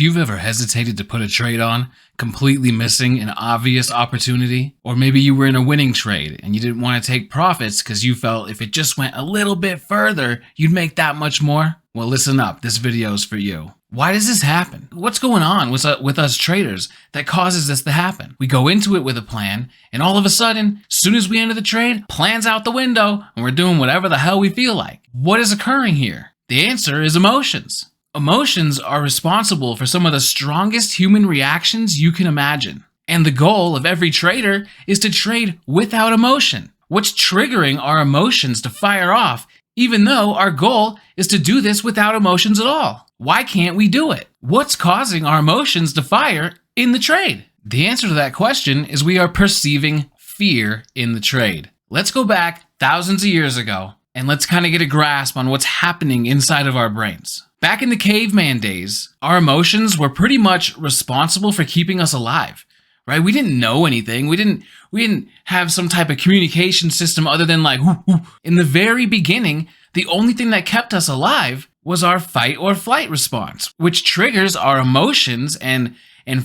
you've ever hesitated to put a trade on, completely missing an obvious opportunity, or maybe you were in a winning trade and you didn't want to take profits because you felt if it just went a little bit further, you'd make that much more, well, listen up, this video is for you. Why does this happen? What's going on with us traders that causes this to happen? We go into it with a plan, and all of a sudden, as soon as we enter the trade, plan's out the window, and we're doing whatever the hell we feel like. What is occurring here? The answer is emotions. Emotions are responsible for some of the strongest human reactions you can imagine. And the goal of every trader is to trade without emotion. What's triggering our emotions to fire off, even though our goal is to do this without emotions at all? Why can't we do it? What's causing our emotions to fire in the trade? The answer to that question is we are perceiving fear in the trade. Let's go back thousands of years ago and let's kind of get a grasp on what's happening inside of our brains. Back in the caveman days, our emotions were pretty much responsible for keeping us alive, right? We didn't know anything. We didn't have some type of communication system other than like, whoo, whoo. In the very beginning, the only thing that kept us alive was our fight or flight response, which triggers our emotions and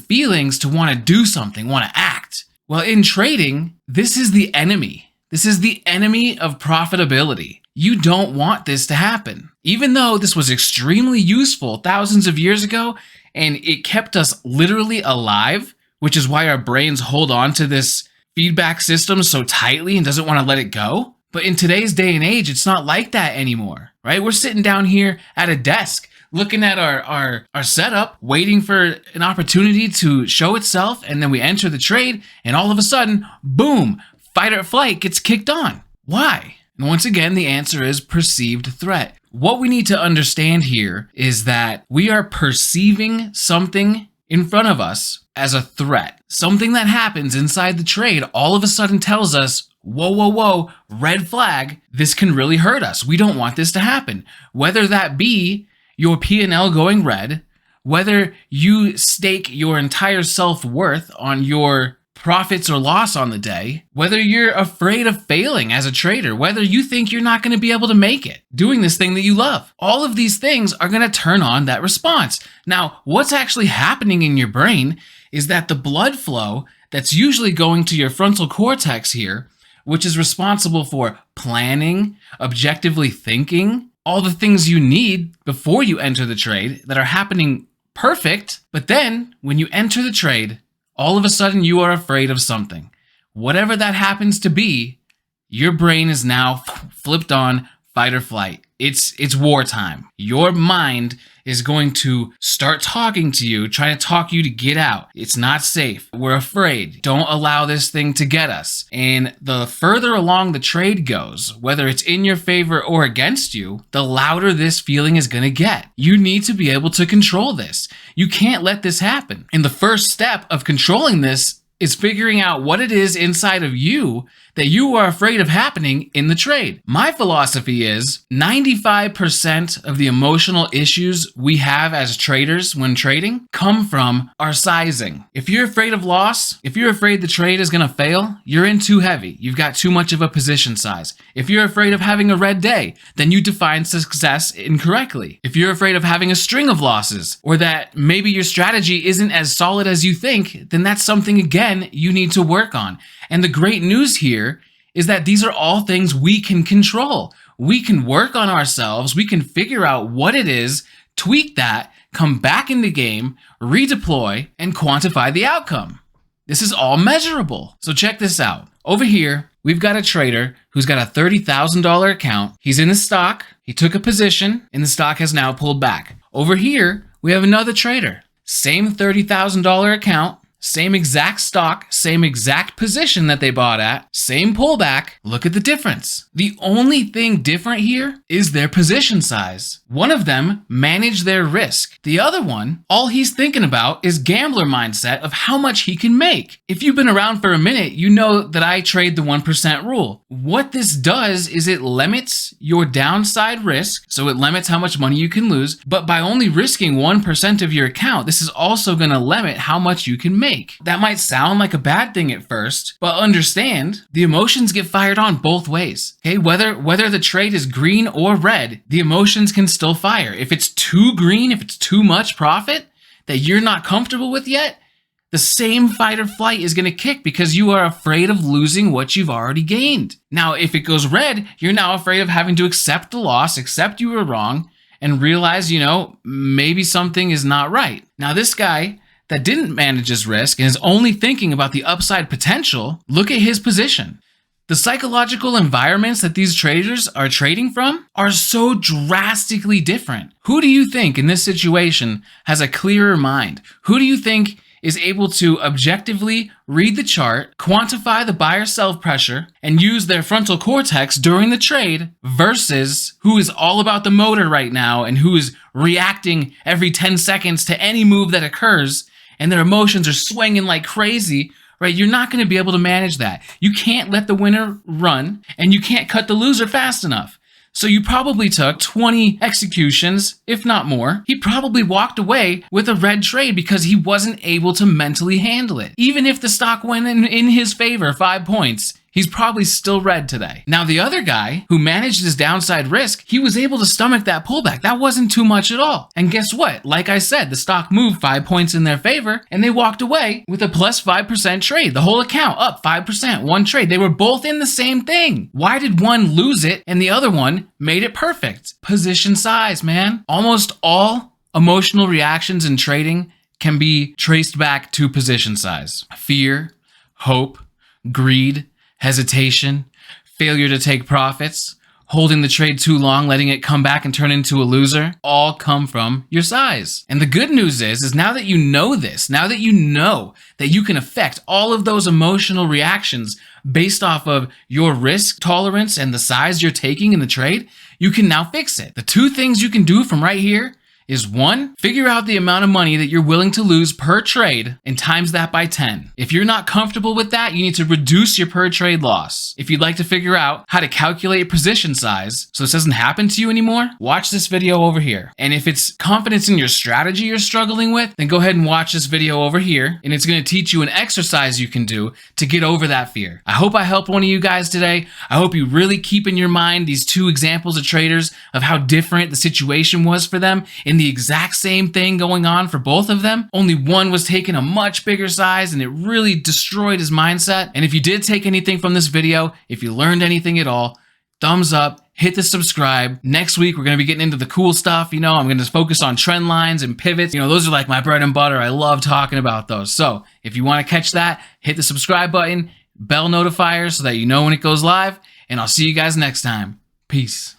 feelings to want to do something, want to act. Well, in trading, this is the enemy. This is the enemy of profitability. You don't want this to happen. Even though this was extremely useful thousands of years ago and it kept us literally alive, which is why our brains hold on to this feedback system so tightly and doesn't want to let it go. But in today's day and age, it's not like that anymore, right? We're sitting down here at a desk looking at our setup, waiting for an opportunity to show itself, and then we enter the trade, and all of a sudden, boom, fight or flight gets kicked on. Why? And once again, the answer is perceived threat. What we need to understand here is that we are perceiving something in front of us as a threat. Something that happens inside the trade all of a sudden tells us, whoa, whoa, whoa, red flag, this can really hurt us. We don't want this to happen. Whether that be your P&L going red, whether you stake your entire self-worth on your profits or loss on the day, whether you're afraid of failing as a trader, whether you think you're not going to be able to make it doing this thing that you love. All of these things are going to turn on that response. Now, what's actually happening in your brain is that the blood flow that's usually going to your frontal cortex here, which is responsible for planning, objectively thinking, all the things you need before you enter the trade that are happening perfect. But then when you enter the trade, all of a sudden you are afraid of something. Whatever that happens to be, your brain is now flipped on fight or flight. It's wartime. Your mind is going to start talking to you, trying to talk you to get out. It's not safe. We're afraid. Don't allow this thing to get us. And the further along the trade goes, whether it's in your favor or against you, the louder this feeling is going to get. You need to be able to control this. You can't let this happen. And the first step of controlling this is figuring out what it is inside of you that you are afraid of happening in the trade. My philosophy is 95% of the emotional issues we have as traders when trading come from our sizing. If you're afraid of loss, if you're afraid the trade is going to fail, you're in too heavy. You've got too much of a position size. If you're afraid of having a red day, then you define success incorrectly. If you're afraid of having a string of losses, or that maybe your strategy isn't as solid as you think, then that's something again you need to work on. And the great news here is that these are all things we can control. We can work on ourselves. We can figure out what it is, tweak that, come back in the game, redeploy, and quantify the outcome. This is all measurable. So check this out. Over here, we've got a trader who's got a $30,000 account. He's in the stock. He took a position, and the stock has now pulled back. Over here, we have another trader. Same $30,000 account. Same exact stock, same exact position that they bought at, same pullback. Look at the difference. The only thing different here is their position size. One of them managed their risk. The other one, all he's thinking about is gambler mindset of how much he can make. If you've been around for a minute, you know that I trade the 1% rule. What this does is it limits your downside risk, so it limits how much money you can lose, but by only risking 1% of your account, this is also going to limit how much you can make. That might sound like a bad thing at first, but understand the emotions get fired on both ways. Okay, whether the trade is green or red, the emotions can still fire. If it's too green, if it's too much profit, that you're not comfortable with yet, the same fight or flight is going to kick because you are afraid of losing what you've already gained. Now, if it goes red, you're now afraid of having to accept the loss, accept you were wrong, and realize, maybe something is not right. Now, this guy that didn't manage his risk and is only thinking about the upside potential, look at his position. The psychological environments that these traders are trading from are so drastically different. Who do you think in this situation has a clearer mind? Who do you think is able to objectively read the chart, quantify the buyer-sell pressure, and use their frontal cortex during the trade versus who is all about the motor right now and who is reacting every 10 seconds to any move that occurs and their emotions are swinging like crazy, right? You're not going to be able to manage that. You can't let the winner run and you can't cut the loser fast enough. So you probably took 20 executions, if not more. He probably walked away with a red trade because he wasn't able to mentally handle it. Even if the stock went in his favor 5 points, he's probably still red today. Now, the other guy who managed his downside risk, he was able to stomach that pullback. That wasn't too much at all. And guess what? Like I said, the stock moved 5 points in their favor and they walked away with a plus 5% trade. The whole account up 5%, one trade. They were both in the same thing. Why did one lose it and the other one made it perfect? Position size, man. Almost all emotional reactions in trading can be traced back to position size. Fear, hope, greed, hesitation, failure to take profits, holding the trade too long, letting it come back and turn into a loser, all come from your size. And the good news is now that you know this, now that you know that you can affect all of those emotional reactions based off of your risk tolerance and the size you're taking in the trade, you can now fix it. The two things you can do from right here is 1, figure out the amount of money that you're willing to lose per trade and times that by 10. If you're not comfortable with that, you need to reduce your per trade loss. If you'd like to figure out how to calculate position size so this doesn't happen to you anymore, watch this video over here. And if it's confidence in your strategy you're struggling with, then go ahead and watch this video over here, and it's going to teach you an exercise you can do to get over that fear. I hope I helped one of you guys today. I hope you really keep in your mind these two examples of traders of how different the situation was for them in the exact same thing going on for both of them. Only one was taking a much bigger size and it really destroyed his mindset. And if you did take anything from this video, if you learned anything at all, thumbs up, hit the subscribe. Next week, we're going to be getting into the cool stuff. I'm going to focus on trend lines and pivots. Those are like my bread and butter. I love talking about those. So if you want to catch that, hit the subscribe button, bell notifier so that you know when it goes live, and I'll see you guys next time. Peace.